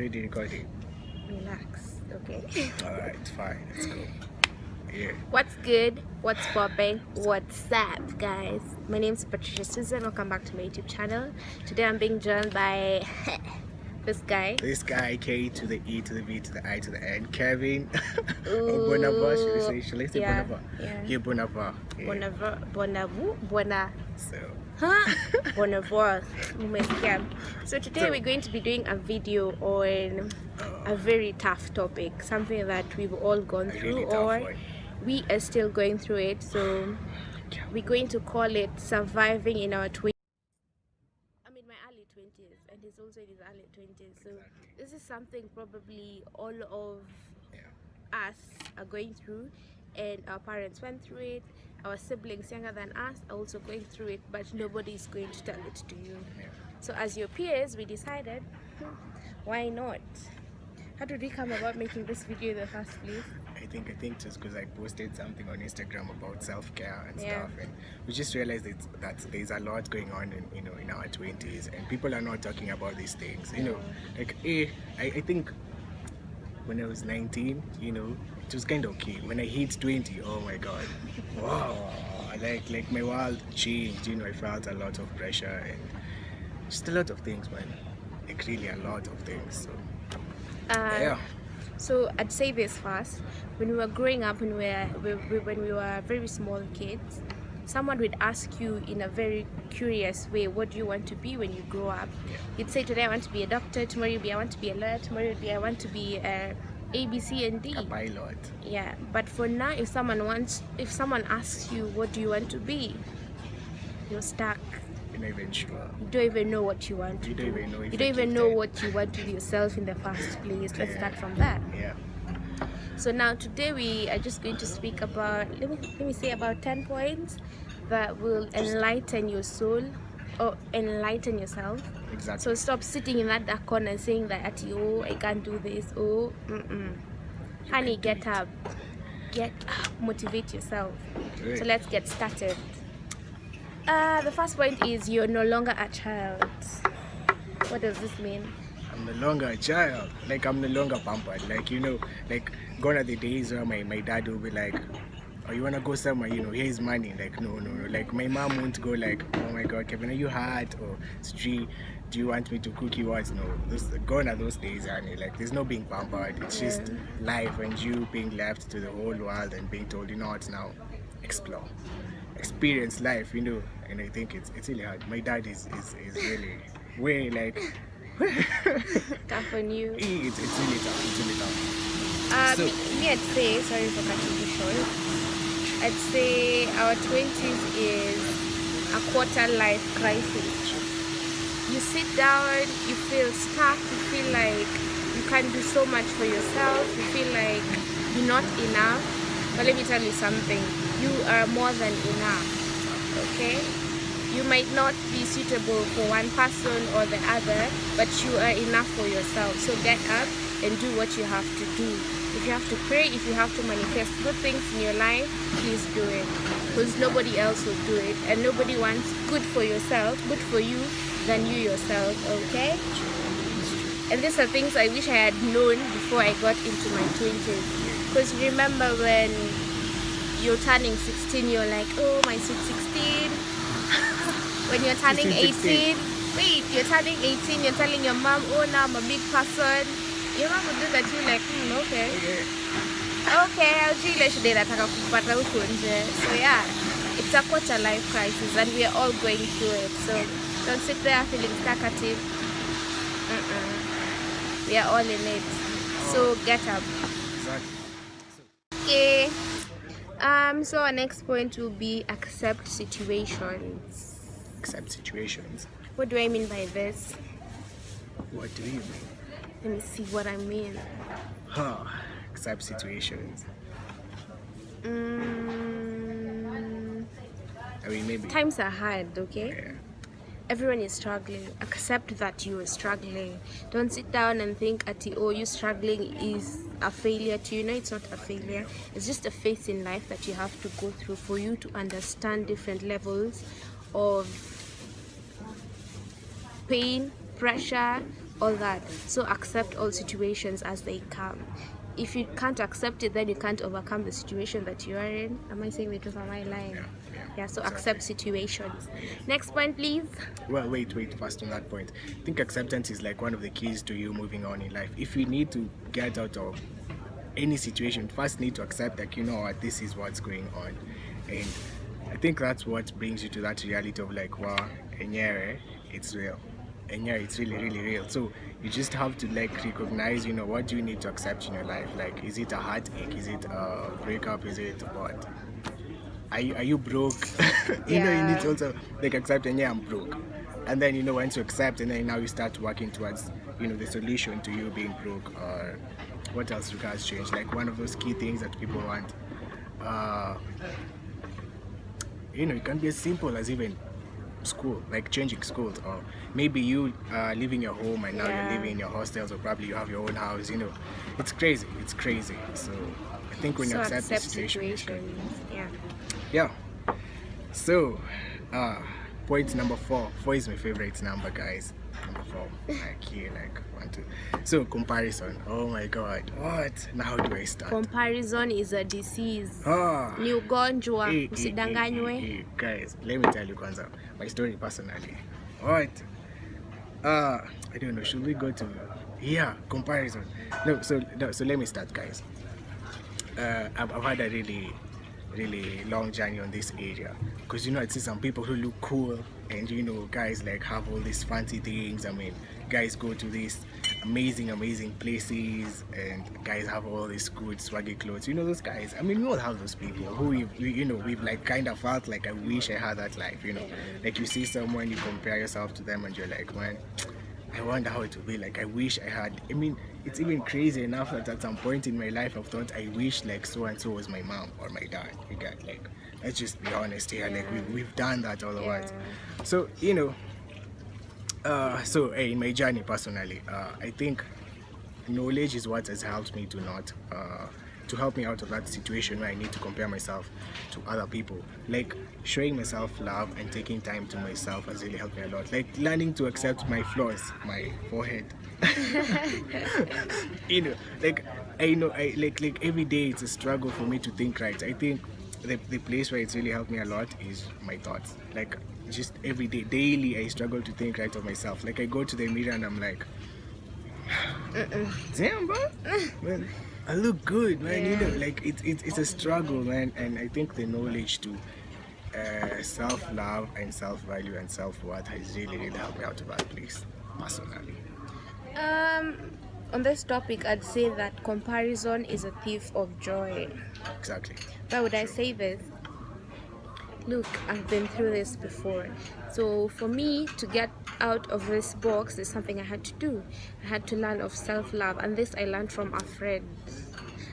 Already recording. Relax, okay? Alright, fine, let's go. Yeah. What's good? What's popping? What's up, guys? My name is Patricia Susan. Welcome back to my YouTube channel. Today I'm being joined by this guy. This guy, K to the E to the V to the I to the N, Kevin. Or Ooh, Bonovour, should I say yeah, Bonovour? yeah. Bonovour. Yeah. Bonovour, So, Bonovour. So today we're going to be doing a video on a very tough topic, something that we've all gone through, really tough or one. we are still going through it. So we're going to call it surviving in our 20s. I'm in my early 20s and he's also in his early 20s. So this is something probably all of us are going through, and our parents went through it. Our siblings younger than us are also going through it, but nobody is going to tell it to you. So as your peers, we decided, why not? How did we come about making this video in the first place? I think just because I posted something on Instagram about self-care and Yeah. stuff, and we just realized that there's a lot going on in our 20s, and people are not talking about these things. Like I think when I was 19, it was kind of okay. When I hit 20, oh my god, wow, like my world changed. I felt a lot of pressure and just a lot of things, man. Like really a lot of things. So yeah. So I'd say this first. When we were growing up, when we were very small kids, someone would ask you in a very curious way, what do you want to be when you grow up? You'd say, today I want to be a doctor, tomorrow you'd be I want to be a lawyer, tomorrow you'd be I want to be A, B, C, and D. A pilot. Yeah, but for now, if someone asks you, what do you want to be? You're stuck. You're not even sure. You don't even know what you want to You do. don't even know if You don't you're even know gifted. what you want to be yourself in the first place. Let's Yeah. start from that. Yeah. So now today we are just going to speak about, let me say about 10 points that will enlighten your soul or enlighten yourself. Exactly. So stop sitting in that dark corner saying that, oh, I can't do this, oh, honey, get up, motivate yourself. Great. So let's get started. The first point is you're no longer a child. What does this mean? I'm no longer a child. Like I'm no longer pampered. Like like gone are the days where my dad will be like, oh, you wanna go somewhere, here's money. Like no. Like my mom won't go like, oh my god, Kevin, are you hurt? Or Sri, do you want me to cook you what? No. Gone are those days, honey. Like there's no being pampered. It's just life and you being left to the whole world and being told, you know what now? Explore. Experience life, and I think it's really hard. My dad is really way like Tough on you. it's really tough. It's really tough. So- Me, I'd say, sorry for cutting you short, I'd say our 20s is a quarter life crisis. You sit down, you feel stuck, you feel like you can't do so much for yourself, you feel like you're not enough. But let me tell you something, you are more than enough, okay? You might not be suitable for one person or the other, but you are enough for yourself. So get up and do what you have to do. If you have to pray, if you have to manifest good things in your life, please do it. Because nobody else will do it. And nobody wants good for yourself, good for you, than you yourself, okay? And these are things I wish I had known before I got into my 20s. Because remember when you're turning 16, you're like, oh, my sweet 16. When you're turning 18, wait, you're turning 18, you're telling your mom, oh, now I'm a big person. Your mom will do that, you're like, okay. Okay, I'll see you today that I can. So yeah, it's a quarter life crisis and we are all going through it. So don't sit there feeling talkative. We are all in it. So get up. Exactly. Okay. So our next point will be accept situations. Accept situations. What do I mean by this? What do you mean? Let me see what I mean. Accept situations. I mean maybe. Times are hard, okay? Yeah. Everyone is struggling. Accept that you are struggling. Don't sit down and think at oh, you struggling is a failure to you. No, it's not a failure. It's just a phase in life that you have to go through for you to understand different levels of pain, pressure, all that. So accept all situations as they come. If you can't accept it, then you can't overcome the situation that you are in. Am I saying the truth? Am I lying? Yeah, so exactly. accept situations. Next point, please. Well, wait, first on that point. I think acceptance is like one of the keys to you moving on in life. If you need to get out of any situation, first need to accept that, you know what, this is what's going on. And I think that's what brings you to that reality of like, wow, enyere, it's real. Enyere, it's really, really real. So you just have to like recognize, you know, what do you need to accept in your life? Like, is it a heartache? Is it a breakup? Is it what? Are you broke? You know, you need to also like accept, and yeah, I'm broke. And then, you know, once you accept, and then now you start working towards, you know, the solution to you being broke, or what else requires change. Like one of those key things that people want. You know, it can be as simple as even school, like changing schools, or maybe you leaving your home and now you're living in your hostels, or probably you have your own house. You know, it's crazy. So I think when you accept the situation, yeah. So point number 4 is my favorite number, guys. Number 4, like 1, 2. So comparison, oh my god, what, now how do I start? Comparison is a disease. Ni ugonjwa, usidanganywe. Guys, let me tell you kwanza my story personally. What? I don't know, should we go to comparison? No, so let me start, guys. I've had a really long journey on this area, because, you know, I see some people who look cool, and, you know, guys like have all these fancy things. I mean, guys go to these amazing places, and guys have all these good swaggy clothes. You know, those guys, I mean, we all have those people who we've like kind of felt like, I wish I had that life, you know. Like you see someone, you compare yourself to them, and you're like, man, I wonder how it would be. Like, I wish I had. I mean, it's even crazy enough that at some point in my life I've thought, I wish like so and so was my mom or my dad. You get, like, let's just be honest here. Like we've done that all of us. So, you know, so in my journey personally, I think knowledge is what has helped me to not to help me out of that situation where I need to compare myself to other people. Like, showing myself love and taking time to myself has really helped me a lot. Like, learning to accept my flaws, my forehead. You know, like, I know, like every day it's a struggle for me to think right. I think the place where it's really helped me a lot is my thoughts. Like, just every day, daily, I struggle to think right of myself. Like, I go to the mirror and I'm like, damn, bro, man, I look good, man. You know, like it's a struggle, man. And I think the knowledge to self-love and self-value and self-worth has really helped me out of that place, personally. On this topic, I'd say that comparison is a thief of joy. Exactly. Why would I say this? Look, I've been through this before. So for me to get out of this box, there's something I had to do. I had to learn of self-love, and this I learned from a friend.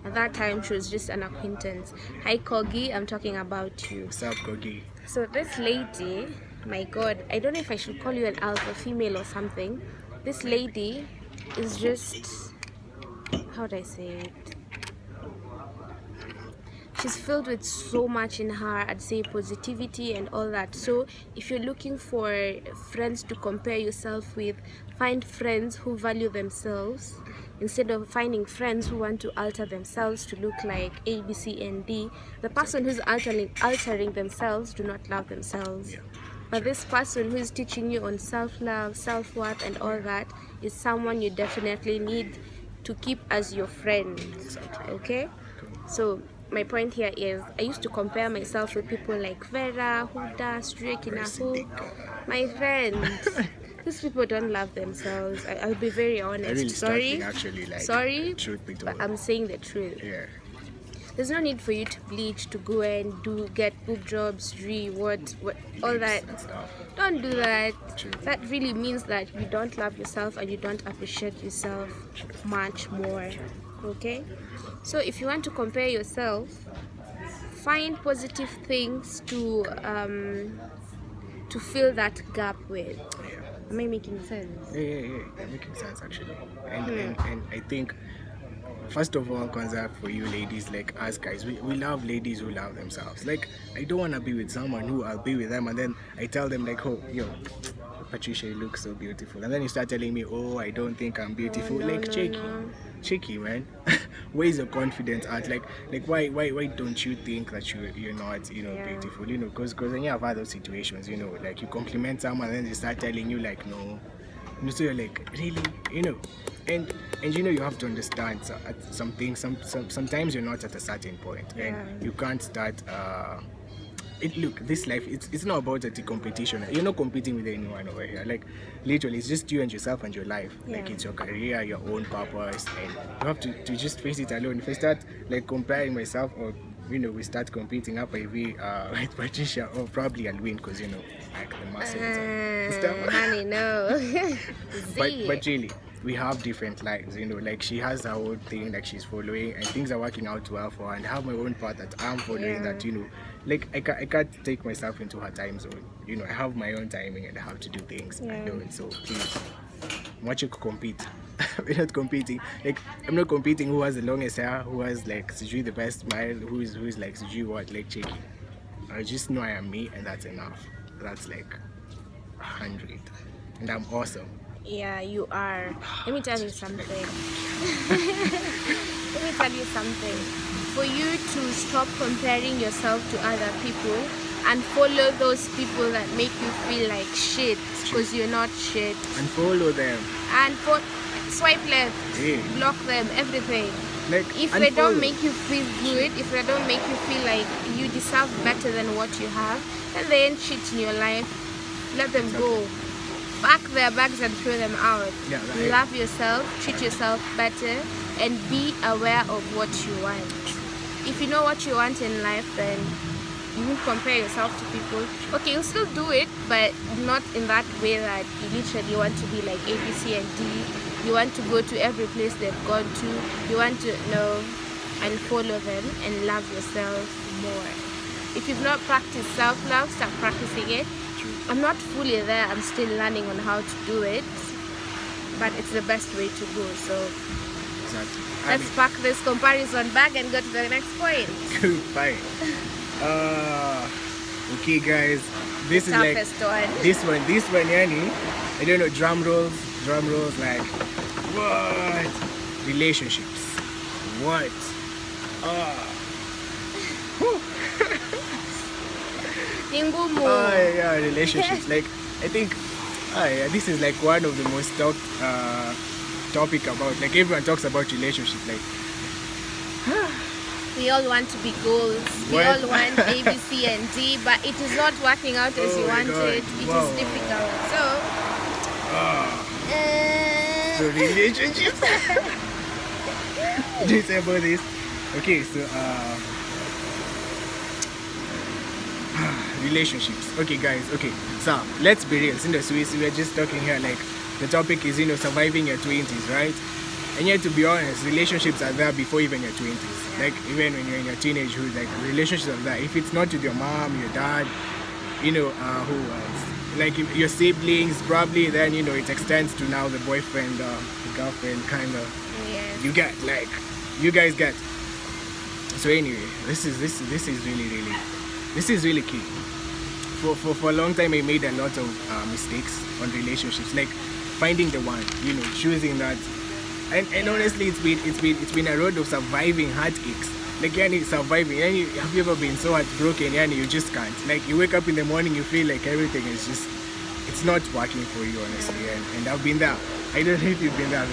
At that time, she was just an acquaintance. Hi, Kogi, I'm talking about you. What's up, Kogi? So this lady, my God, I don't know if I should call you an alpha female or something. This lady is just, how would I say it? She's filled with so much in her, I'd say positivity and all that. So if you're looking for friends to compare yourself with, find friends who value themselves instead of finding friends who want to alter themselves to look like A, B, C, and D. The person who's altering themselves do not love themselves. But this person who is teaching you on self-love, self-worth and all that is someone you definitely need to keep as your friend. Okay? So my point here is, I used to compare myself with people like Vera, Huda, Strake, Inaho. My friends, these people don't love themselves. I'll be very honest. Really sorry, actually, like, sorry, truth be told. but I'm saying the truth. Yeah. There's no need for you to bleach, to go and get boob jobs, what all that. Don't do that. True. That really means that you don't love yourself and you don't appreciate yourself much more. Okay? So if you want to compare yourself, find positive things to fill that gap with. Am I making sense? Yeah, making sense actually. And I think, first of all, Kwanzaa, for you ladies, like us guys, we love ladies who love themselves. Like, I don't want to be with someone who I'll be with them and then I tell them like, oh, yo, Patricia, you look so beautiful. And then you start telling me, oh, I don't think I'm beautiful. Cheeky, man. Where's your confidence at? Like why don't you think that you're not, beautiful? Because when you have other situations, like you compliment someone and then they start telling you like, no. So you're like, really? And you have to understand sometimes you're not at a certain point and you can't start look, this life, it's not about a competition. You're not competing with anyone over here. Like literally it's just you and yourself and your life. Like it's your career, your own purpose, and you have to just face it alone. If I start like comparing myself, or we start competing up maybe with Patricia, or probably I'll win because like the muscles and stuff. Honey, no. but really we have different lives, like she has her own thing like she's following and things are working out well for her, and I have my own path that I'm following that like I can't take myself into her time zone. I have my own timing and I have to do things alone. So please, watch you compete. We're not competing. Like I'm not competing who has the longest hair, who has like Sujui the best smile, who is like Sujui what, like cheeky. I just know I am me and that's enough. That's like 100 and I'm awesome. Yeah, you are. Let me tell you something. For you to stop comparing yourself to other people and follow those people that make you feel like shit because you're not shit. And follow them. And swipe left, block them, everything. Like, if they don't make you feel good, if they don't make you feel like you deserve better than what you have, then they ain't shit in your life. Let them go. Pack their bags and throw them out. Love yourself, treat yourself better, and be aware of what you want. If you know what you want in life, then you won't compare yourself to people. Okay, you'll still do it, but not in that way that you literally want to be like A, B, C, and D. You want to go to every place they've gone to. You want to know and follow them and love yourself more. If you've not practiced self-love, start practicing it. I'm not fully there, I'm still learning on how to do it, but it's the best way to go. So exactly. Let's pack this comparison bag and go to the next point. Bye. Okay guys, this is like one. this one yani, I don't know, drum rolls like what? Relationships. What? Yeah, relationships. Like I think this is like one of the most talked topic about, like everyone talks about relationships. Like we all want to be goals. We all want A, B, C, and D, but it is not working out as you wanted. It is difficult. So relationships. What do you say about this? Okay, so relationships. Okay guys, okay, so let's be real. In the Swiss, we're just talking here like the topic is surviving your 20s, right? And yet, to be honest, relationships are there before even your 20s. Like even when you're in your teenagehood, like relationships are there. If it's not with your mom, your dad, who else? Like your siblings, probably then it extends to now the boyfriend, the girlfriend kind of. Yes. You get, like, you guys get. So anyway, this is really key. For a long time I made a lot of mistakes on relationships, like finding the one, choosing that, and honestly it's been a road of surviving heartaches. Like surviving, have you ever been so heartbroken you just can't, like you wake up in the morning, you feel like everything is just, it's not working for you, honestly, and I've been there. I don't know if you've been there,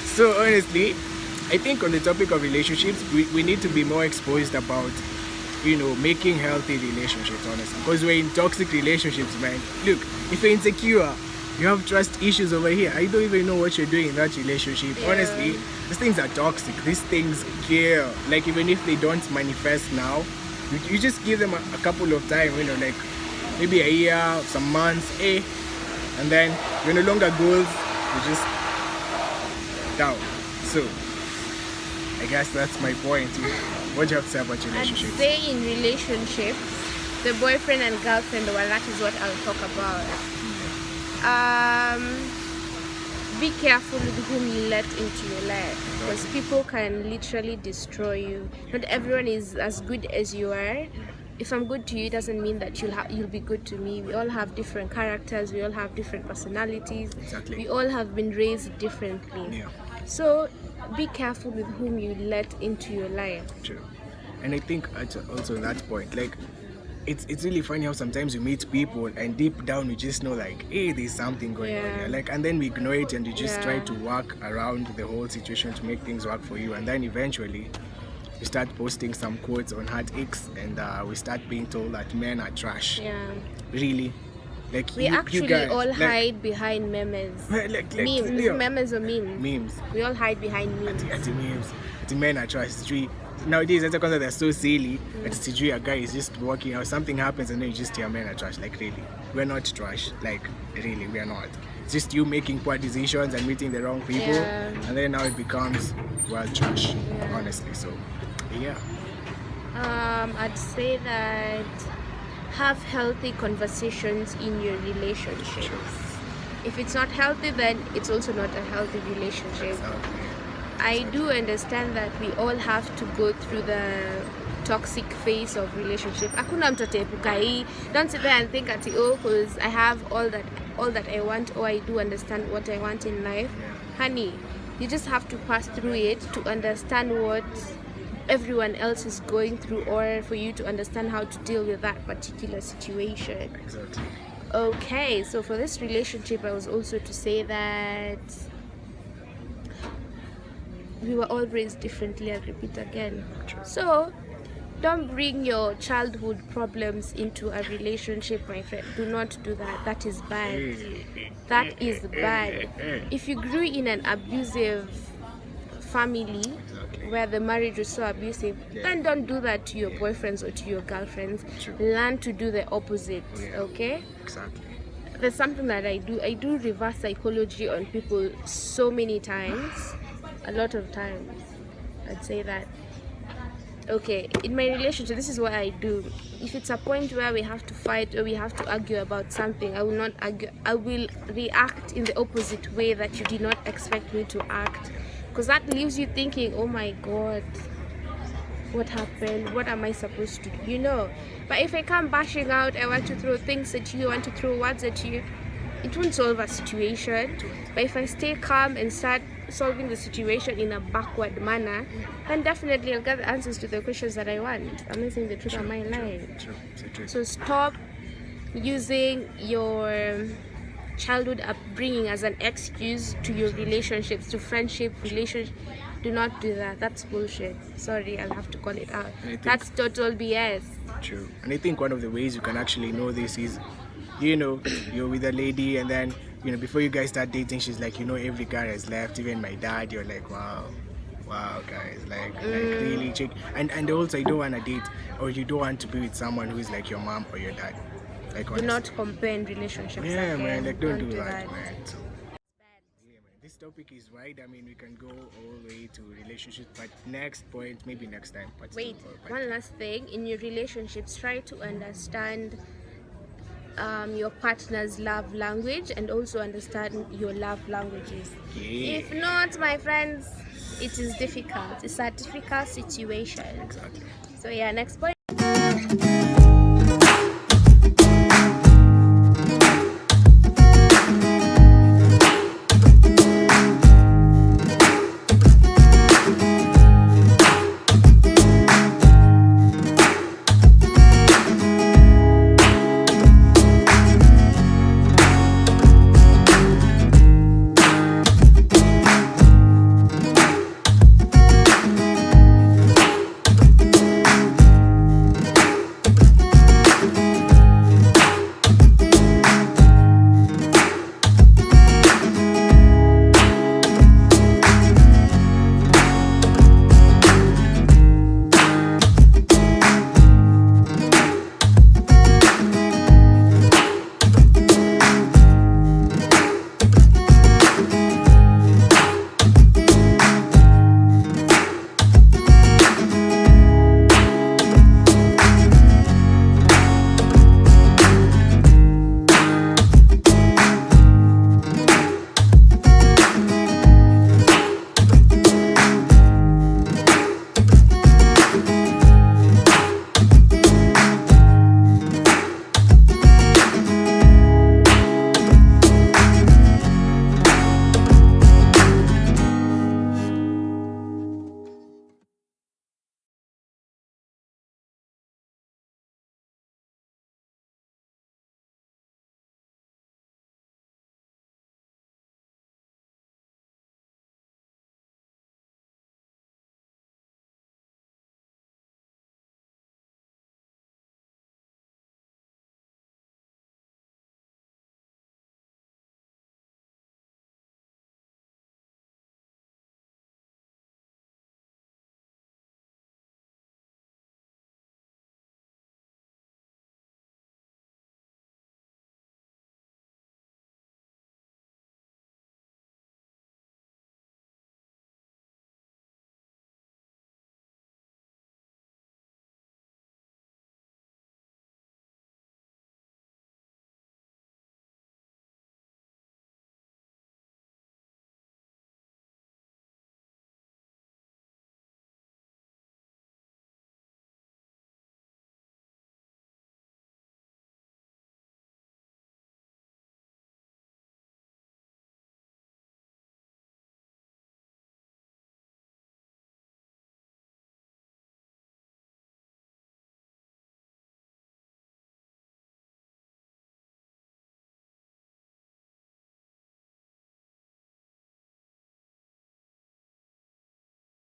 so honestly I think on the topic of relationships, we need to be more exposed about making healthy relationships, honestly, because we're in toxic relationships, man. Look, if you're insecure, you have trust issues over here, I don't even know what you're doing in that relationship. Honestly, these things are toxic. These things kill. Like even if they don't manifest now, you just give them a couple of time, like maybe a year, some months, and then you're no longer goals, you're just down. So I guess that's my point. What do you have to say about relationships? I'd say in relationships, the boyfriend and girlfriend one, that is what I'll talk about. Be careful with whom you let into your life, because people can literally destroy you. Not everyone is as good as you are. if I'm good to you, it doesn't mean that you'll be good to me. We all have different characters, we all have different personalities. Exactly. We all have been raised differently. Yeah. So be careful with whom you let into your life. True. And I think also that point, like, it's really funny how sometimes you meet people and deep down you just know, like, hey, there's something going on here. Like, and then we ignore it and you just try to work around the whole situation to make things work for you. And then eventually we start posting some quotes on Heart X, and we start being told that men are trash. Yeah. Really? Like, we actually guys, all hide behind memes. Like memes. Memes or memes? Memes. We all hide behind memes. Memes. The men are trash. Nowadays, that's because they're so silly. It's a guy is just walking out, something happens, and then you just hear men are trash. Like, really? We're not trash. Like, really, we're not. It's just you making poor decisions and meeting the wrong people. And then now it becomes, well, trash. Honestly. So, yeah. I'd say that have healthy conversations in your relationships. Sure. If it's not healthy, then it's also not a healthy relationship. Exactly. I do understand that we all have to go through the toxic phase of relationship. Hakuna mtu ataepuka hii. Don't sit there and think at because I have all that I want, or I do understand what I want in life. Honey, you just have to pass through it to understand what everyone else is going through, or for you to understand how to deal with that particular situation. Exactly. Okay, so for this relationship, I was also to say that we were all raised differently. I'll repeat again. So don't bring your childhood problems into a relationship, my friend. Do not do that. That is bad. That is bad. If you grew in an abusive family where the marriage was so abusive, then don't do that to your boyfriends or to your girlfriends. Learn to do the opposite. Okay? Exactly. There's something that I do reverse psychology on people so many times. A lot of times, I'd say that. Okay, in my relationship, this is what I do. If it's a point where we have to fight or we have to argue about something, I will not argue. I will react in the opposite way that you did not expect me to act, because that leaves you thinking, oh my god, what happened? What am I supposed to do? You know. But if I come bashing out, I want to throw things at you, I want to throw words at you, it won't solve a situation. But if I stay calm and start solving the situation in a backward manner, then definitely I'll get the answers to the questions that I want. I'm not saying the truth, am I lying? So stop using your childhood upbringing as an excuse to your relationships, to friendship, relationship. Do not do that. That's bullshit. Sorry, I'll have to call it out. That's total BS. True. And I think one of the ways you can actually know this is, you know, you're with a lady, and then, you know, before you guys start dating, she's like, you know, every guy has left, even my dad. You're like, wow guys, like really check. And also, you don't want to date, or you don't want to be with someone who is like your mom or your dad. Like, do not compare in relationships. Yeah, again. Man, like don't do that, man. So, yeah, man, this topic is wide. I mean, we can go all the way to relationships, but next point, maybe next time. Wait, one last thing. In your relationships, try to understand your partner's love language, and also understand your love languages. If not, my friends, it is difficult. It's a difficult situation. Exactly. So yeah, next point.